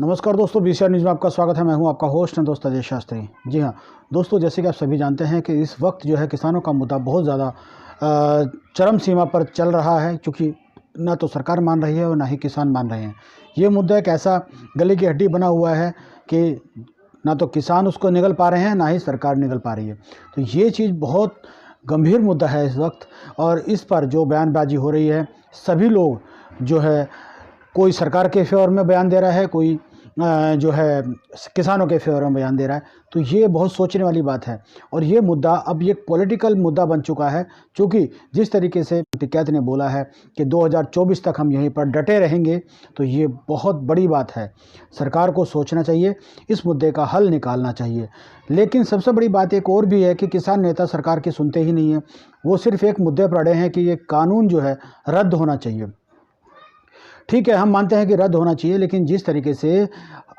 नमस्कार दोस्तों, BCR news में आपका स्वागत है। मैं हूं आपका होस्ट हैं दोस्त अजय शास्त्री। जी हां दोस्तों, जैसे कि आप सभी जानते हैं कि इस वक्त जो है किसानों का मुद्दा बहुत ज़्यादा चरम सीमा पर चल रहा है, क्योंकि ना तो सरकार मान रही है और ना ही किसान मान रहे हैं। ये मुद्दा एक ऐसा गले की हड्डी बना हुआ है कि ना तो किसान उसको निगल पा रहे हैं, ना ही सरकार निगल पा रही है। तो ये चीज़ बहुत गंभीर मुद्दा है इस वक्त, और इस पर जो बयानबाजी हो रही है, सभी लोग जो है कोई सरकार के फेवर में बयान दे रहा है, कोई जो है किसानों के फेवर में बयान दे रहा है। तो ये बहुत सोचने वाली बात है, और ये मुद्दा अब ये पॉलिटिकल मुद्दा बन चुका है, क्योंकि जिस तरीके से टिकैत ने बोला है कि 2024 तक हम यहीं पर डटे रहेंगे, तो ये बहुत बड़ी बात है। सरकार को सोचना चाहिए, इस मुद्दे का हल निकालना चाहिए। लेकिन सबसे बड़ी बात एक और भी है कि किसान नेता सरकार की सुनते ही नहीं है। वो सिर्फ एक मुद्दे पर अड़े हैं कि ये कानून जो है रद्द होना चाहिए। ठीक है, हम मानते हैं कि रद्द होना चाहिए, लेकिन जिस तरीके से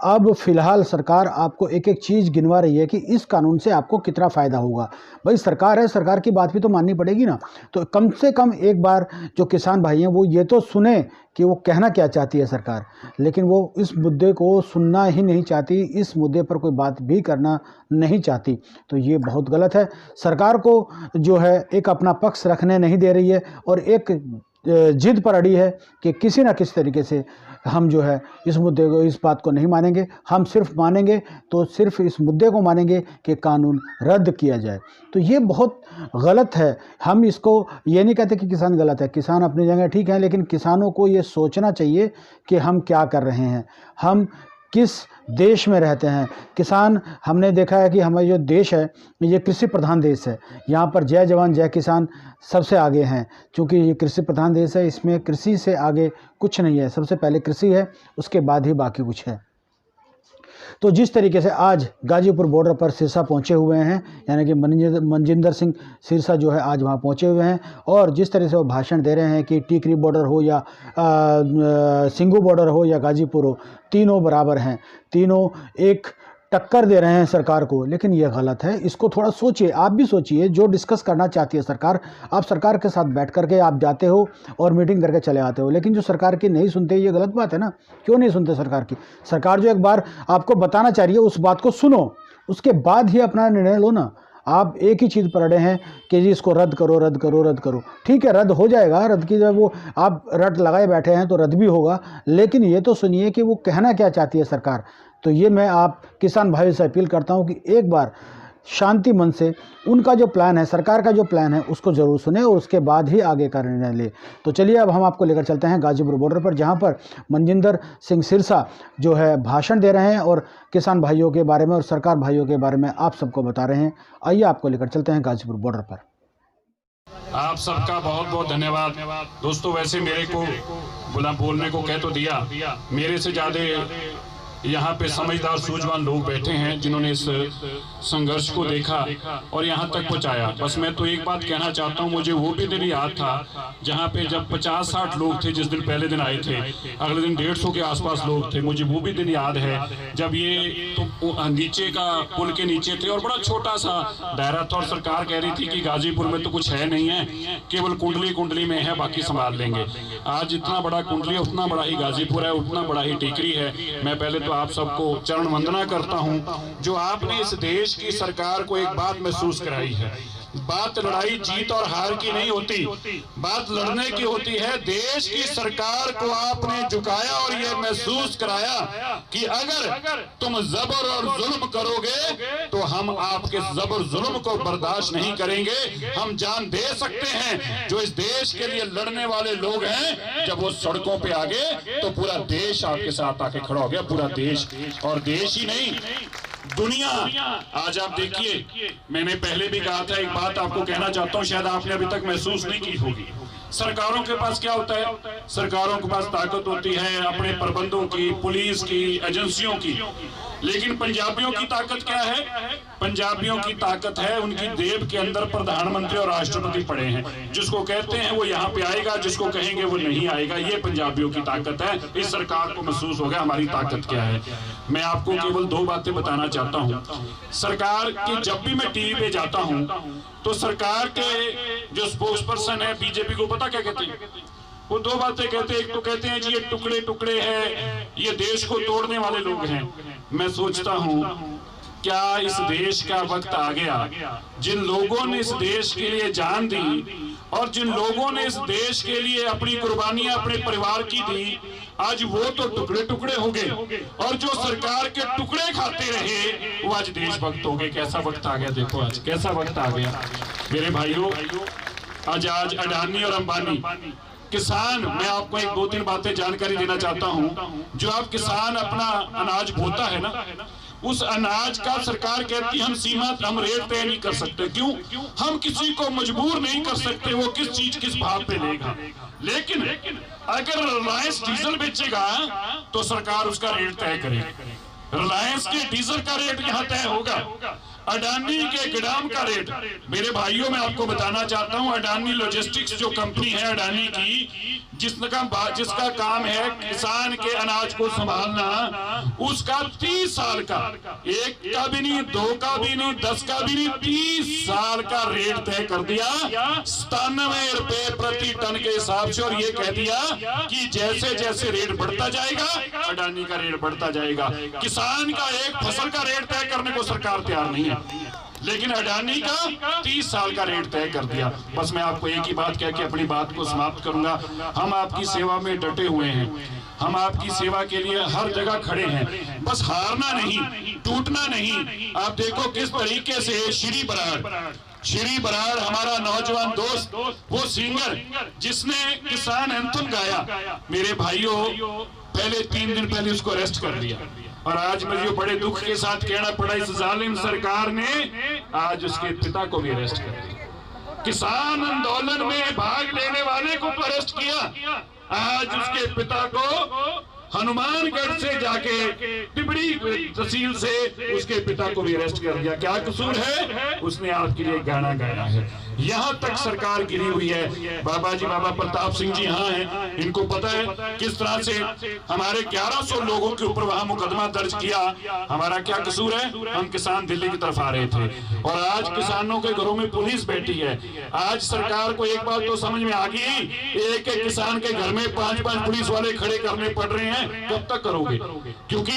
अब फ़िलहाल सरकार आपको एक एक चीज़ गिनवा रही है कि इस कानून से आपको कितना फ़ायदा होगा। भाई सरकार है, सरकार की बात भी तो माननी पड़ेगी ना। तो कम से कम एक बार जो किसान भाई हैं वो ये तो सुने कि वो कहना क्या चाहती है सरकार। लेकिन वो इस मुद्दे को सुनना ही नहीं चाहती, इस मुद्दे पर कोई बात भी करना नहीं चाहती। तो ये बहुत गलत है। सरकार को जो है एक अपना पक्ष रखने नहीं दे रही है, और एक जिद पर अड़ी है कि किसी न किसी तरीके से हम जो है इस मुद्दे को, इस बात को नहीं मानेंगे। हम सिर्फ मानेंगे तो सिर्फ इस मुद्दे को मानेंगे कि कानून रद्द किया जाए। तो ये बहुत गलत है। हम इसको ये नहीं कहते कि किसान गलत है, किसान अपनी जगह ठीक है, लेकिन किसानों को ये सोचना चाहिए कि हम क्या कर रहे हैं, हम किस देश में रहते हैं। किसान, हमने देखा है कि हमारा जो देश है ये कृषि प्रधान देश है। यहाँ पर जय जवान जय किसान सबसे आगे हैं, क्योंकि ये कृषि प्रधान देश है। इसमें कृषि से आगे कुछ नहीं है। सबसे पहले कृषि है, उसके बाद ही बाकी कुछ है। तो जिस तरीके से आज गाजीपुर बॉर्डर पर सिरसा पहुंचे हुए हैं, यानी कि मनजिंदर सिंह सिरसा जो है आज वहां पहुंचे हुए हैं, और जिस तरह से वो भाषण दे रहे हैं कि टीकरी बॉर्डर हो या सिंगू बॉर्डर हो या गाजीपुर हो, तीनों बराबर हैं, तीनों एक टक्कर दे रहे हैं सरकार को। लेकिन यह गलत है। इसको थोड़ा सोचिए, आप भी सोचिए। जो डिस्कस करना चाहती है सरकार, आप सरकार के साथ बैठ करके आप जाते हो और मीटिंग करके चले आते हो, लेकिन जो सरकार की नहीं सुनते, ये गलत बात है ना। क्यों नहीं सुनते सरकार की? सरकार जो एक बार आपको बताना चाह रही है, उस बात को सुनो, उसके बाद ही अपना निर्णय लो ना। आप एक ही चीज़ पर अड़े हैं कि जी इसको रद्द करो, रद्द करो, रद्द करो। ठीक है, रद्द हो जाएगा। रद्द की जब वो आप रट लगाए बैठे हैं तो रद्द भी होगा, लेकिन ये तो सुनिए कि वो कहना क्या चाहती है सरकार। तो ये मैं आप किसान भाइयों से अपील करता हूं कि एक बार शांति मन से उनका जो प्लान है, सरकार का जो प्लान है, उसको ज़रूर सुने और उसके बाद ही आगे का निर्णय ले। तो चलिए अब हम आपको लेकर चलते हैं गाजीपुर बॉर्डर पर, जहां पर मनजिंदर सिंह सिरसा जो है भाषण दे रहे हैं और किसान भाइयों के बारे में और सरकार भाइयों के बारे में आप सबको बता रहे हैं। आइए आपको लेकर चलते हैं गाजीपुर बॉर्डर पर। आप सबका बहुत बहुत धन्यवाद दोस्तों। वैसे मेरे को बोलने को कह तो दिया, मेरे से ज़्यादा यहाँ पे समझदार सूझवान लोग बैठे हैं जिन्होंने इस संघर्ष को देखा और यहाँ तक पहुँचाया। बस मैं तो एक बात कहना चाहता हूँ, मुझे वो भी दिन याद था जहाँ पे जब 50-60 लोग थे जिस दिन पहले दिन आए थे, अगले दिन 150 के आसपास लोग थे। मुझे वो भी दिन याद है जब ये तो नीचे का पुल के नीचे थे और बड़ा छोटा सा दायरा था, और सरकार कह रही थी कि गाजीपुर में तो कुछ है नहीं है, केवल कुंडली में है, बाकी संभाल लेंगे। आज इतना बड़ा कुंडली है, उतना बड़ा ही गाजीपुर है, उतना बड़ा ही टीकरी है। मैं पहले तो आप सबको चरण वंदना करता हूं जो आपने इस देश की सरकार को एक बात महसूस कराई है। बात लड़ाई जीत और हार की नहीं होती, बात लड़ने की होती है। देश की सरकार को आपने झुकाया और यह महसूस कराया कि अगर तुम जबर और जुल्म करोगे तो हम आपके जबर जुल्म को बर्दाश्त नहीं करेंगे। हम जान दे सकते हैं। जो इस देश के लिए लड़ने वाले लोग हैं, जब वो सड़कों पे आ गए तो पूरा देश आपके साथ आके खड़ा हो गया, पूरा देश। और देश ही नहीं, दुनिया। आज आप देखिए, मैंने पहले भी कहा था, एक बात आपको कहना चाहता हूं, शायद आपने अभी तक महसूस नहीं की होगी। सरकारों के पास क्या होता है? सरकारों के पास ताकत होती है अपने प्रबंधों की, पुलिस की, एजेंसियों की। लेकिन पंजाबियों की ताकत क्या है? पंजाबियों की ताकत है उनकी देव के अंदर प्रधानमंत्री और राष्ट्रपति पड़े हैं। जिसको कहते हैं वो यहाँ पे आएगा, जिसको कहेंगे वो नहीं आएगा। ये पंजाबियों की ताकत है। इस सरकार को महसूस हो गया हमारी ताकत क्या है। मैं आपको केवल 2 बातें बताना चाहता हूँ। सरकार की जब भी मैं टीवी पे जाता हूँ तो सरकार के जो स्पोक्स पर्सन है बीजेपी को, पता क्या कहते हैं? वो दो बातें कहते हैं। एक तो कहते हैं जी ये टुकड़े टुकड़े हैं, ये देश को तोड़ने वाले लोग हैं। मैं सोचता हूँ क्या इस देश का वक्त आ गया, जिन लोगों ने इस देश के लिए जान दी और जिन लोगों ने इस देश के लिए अपनी कुर्बानियां अपने परिवार की दी, आज वो तो टुकड़े टुकड़े हो गए और जो सरकार के टुकड़े खाते रहे वो आज देशभक्त हो गए। कैसा वक्त आ गया, देखो आज कैसा वक्त आ गया मेरे भाइयों। आज अडानी और अंबानी किसान, मैं आपको एक दो तीन बातें जानकारी देना चाहता हूं। जो आप किसान अपना अनाज बोता है ना, उस अनाज का सरकार कहती है हम रेट तय नहीं कर सकते। क्यों? हम किसी को मजबूर नहीं कर सकते वो किस चीज किस भाव पे लेगा। लेकिन अगर रिलायंस डीजल बेचेगा तो सरकार उसका रेट तय करेगी। रिलायंस के डीजल का रेट यहाँ तय होगा, अडानी के गोदाम का रेट। मेरे भाइयों मैं आपको बताना चाहता हूं, अडानी लॉजिस्टिक्स जो कंपनी है अडानी की, जिसका काम है किसान के अनाज को संभालना, उसका 30 साल का, एक का भी नहीं, दो का भी नहीं, 10 का भी नहीं, 30 साल का रेट तय कर दिया 97 रुपए प्रति टन के हिसाब से। और ये कह दिया कि जैसे जैसे रेट बढ़ता जाएगा अडानी का रेट बढ़ता जाएगा। किसान का एक फसल का रेट तय करने को सरकार तैयार नहीं है, लेकिन अडानी का 30 साल का रेट तय कर दिया। बस मैं आपको एक ही बात कह के अपनी बात को समाप्त करूंगा। हम आपकी सेवा में डटे हुए हैं, हम आपकी सेवा के लिए हर जगह खड़े हैं। बस हारना नहीं, टूटना नहीं। आप देखो किस तरीके से श्री बराड़ हमारा नौजवान दोस्त, वो सिंगर जिसने किसान एंथम गाया, मेरे भाइयों पहले 3 दिन पहले उसको अरेस्ट कर दिया। और आज मुझे बड़े दुख के साथ कहना पड़ा, इस जालिम सरकार ने आज उसके पिता को भी अरेस्ट कर दिया। किसान आंदोलन में भाग लेने वाले को तो अरेस्ट किया, आज उसके पिता को हनुमानगढ़ से जाके टिबड़ी तहसील से उसके पिता को भी अरेस्ट कर दिया। क्या कसूर है? उसने आपके लिए गाना गाया है। यहाँ तक सरकार गिरी हुई है। बाबा प्रताप सिंह जी यहाँ हैं, इनको पता है किस तरह से हमारे 1100 लोगों के ऊपर वहां मुकदमा दर्ज किया। हमारा क्या कसूर है? हम किसान दिल्ली की तरफ आ रहे थे और आज किसानों के घरों में पुलिस बैठी है। आज सरकार को एक बात तो समझ में आ गई, एक एक किसान के घर में 5-5 पुलिस वाले खड़े करने पड़ रहे हैं। कब तक करोगे? क्योंकि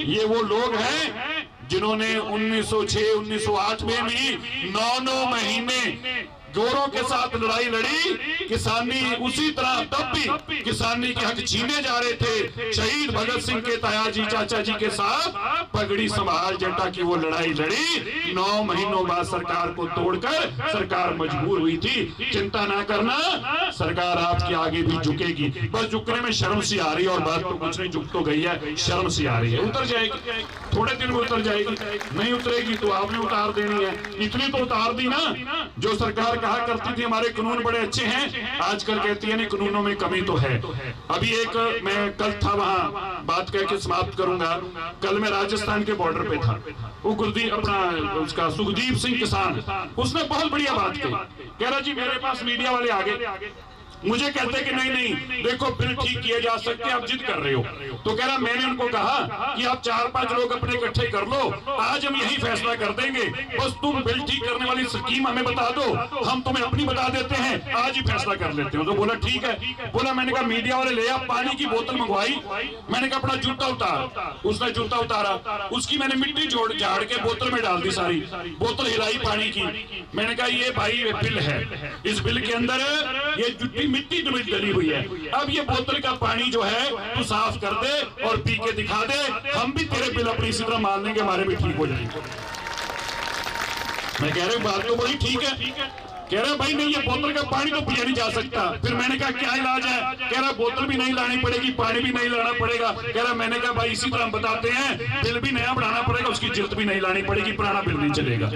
ये वो लोग हैं जिन्होंने 1906, 1908 में भी 9-9 महीने गोरों के साथ लड़ाई लड़ी। किसानी उसी तरह तब भी किसानी के हक छीने जा रहे थे। शहीद भगत सिंह के तायाजी चाचा जी के साथ पगड़ी संभाल जटा की वो लड़ाई लड़ी। 9 महीनों बाद सरकार को तोड़कर सरकार मजबूर हुई थी। चिंता ना करना, सरकार आपके आगे भी झुकेगी। बस झुकने में शर्म सी आ रही है और बात तो कुछ नहीं, झुक तो गई है, शर्म सी आ रही है। उतर जाएगी, थोड़े दिन में उतर जाएगी। नहीं उतरेगी तो आपने उतार देनी है। इतनी तो उतार दी ना। जो सरकार कहा करती थी हमारे कानून बड़े अच्छे हैं, आजकल कहती है नहीं कानूनों में कमी तो है। अभी एक मैं कल था वहां, बात कह के समाप्त करूंगा। कल मैं राजस्थान के बॉर्डर पे था। वो उसका सुखदीप सिंह किसान, उसने बहुत बढ़िया बात कही। कह रहा जी मेरे पास मीडिया वाले आ गए, मुझे कहते कि नहीं देखो बिल ठीक किए जा सकते, आप जिद कर रहे हो। तो कह रहा मैंने उनको कहा कि आप 4-5 लोग अपने इकट्ठे कर लो, आज हम यही फैसला कर देंगे। बस तुम बिल ठीक करने वाली स्कीम हमें बता दो, हम तुम्हें अपनी बता देते हैं, आज ही फैसला कर लेते हो। तो बोला ठीक है। बोला मैंने कहा मीडिया वाले ले आप, पानी की बोतल मंगवाई। मैंने कहा अपना जूता उतार, उसने जूता उतारा, उसकी मैंने मिट्टी झाड़ के बोतल में डाल दी, सारी बोतल हिलाई पानी की। मैंने कहा ये भाई बिल है, इस बिल के अंदर ये मिट्टी डली हुई है, अब ये बोतल का पानी जो है तू साफ कर दे और पी के दिखा दे, हम भी तेरे बिल अपनी इसी तरह मान लेंगे, हमारे भी ठीक हो जाएंगे। मैं कह रहा हूँ बात तो बड़ी ठीक है। कह रहा भाई नहीं ये बोतल का पानी तो पिया नहीं जा सकता। फिर मैंने कहा क्या इलाज है? कह रहा बोतल भी नहीं लानी पड़ेगी, पानी भी नहीं लाना पड़ेगा। कह रहा मैंने कहा भाई इसी तरह हम बताते हैं, बिल भी नया बढ़ाना पड़ेगा, उसकी जिल्द भी नहीं लानी पड़ेगी, पुराना बिल नहीं चलेगा।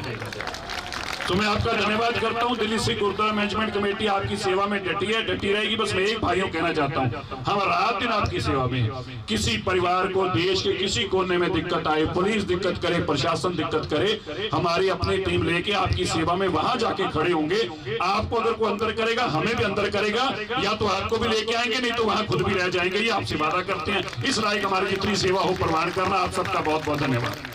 तो मैं आपका धन्यवाद करता हूं। दिल्ली सिख गुरुद्वारा मैनेजमेंट कमेटी आपकी सेवा में डटी है, डटी रहेगी। बस मैं एक भाइयों कहना चाहता हूं, हम रात दिन आपकी सेवा में हैं। किसी परिवार को देश के किसी कोने में दिक्कत आए, पुलिस दिक्कत करे, प्रशासन दिक्कत करे, हमारी अपनी टीम लेके आपकी सेवा में वहां जाके खड़े होंगे। आपको अगर कोई अंदर करेगा, हमें भी अंदर करेगा, या तो आपको भी लेके आएंगे, नहीं तो वहां खुद भी रह जाएंगे। ये आपसे वादा करते हैं। इस लायक हमारी जितनी सेवा हो प्रवान करना। आप सबका बहुत बहुत धन्यवाद।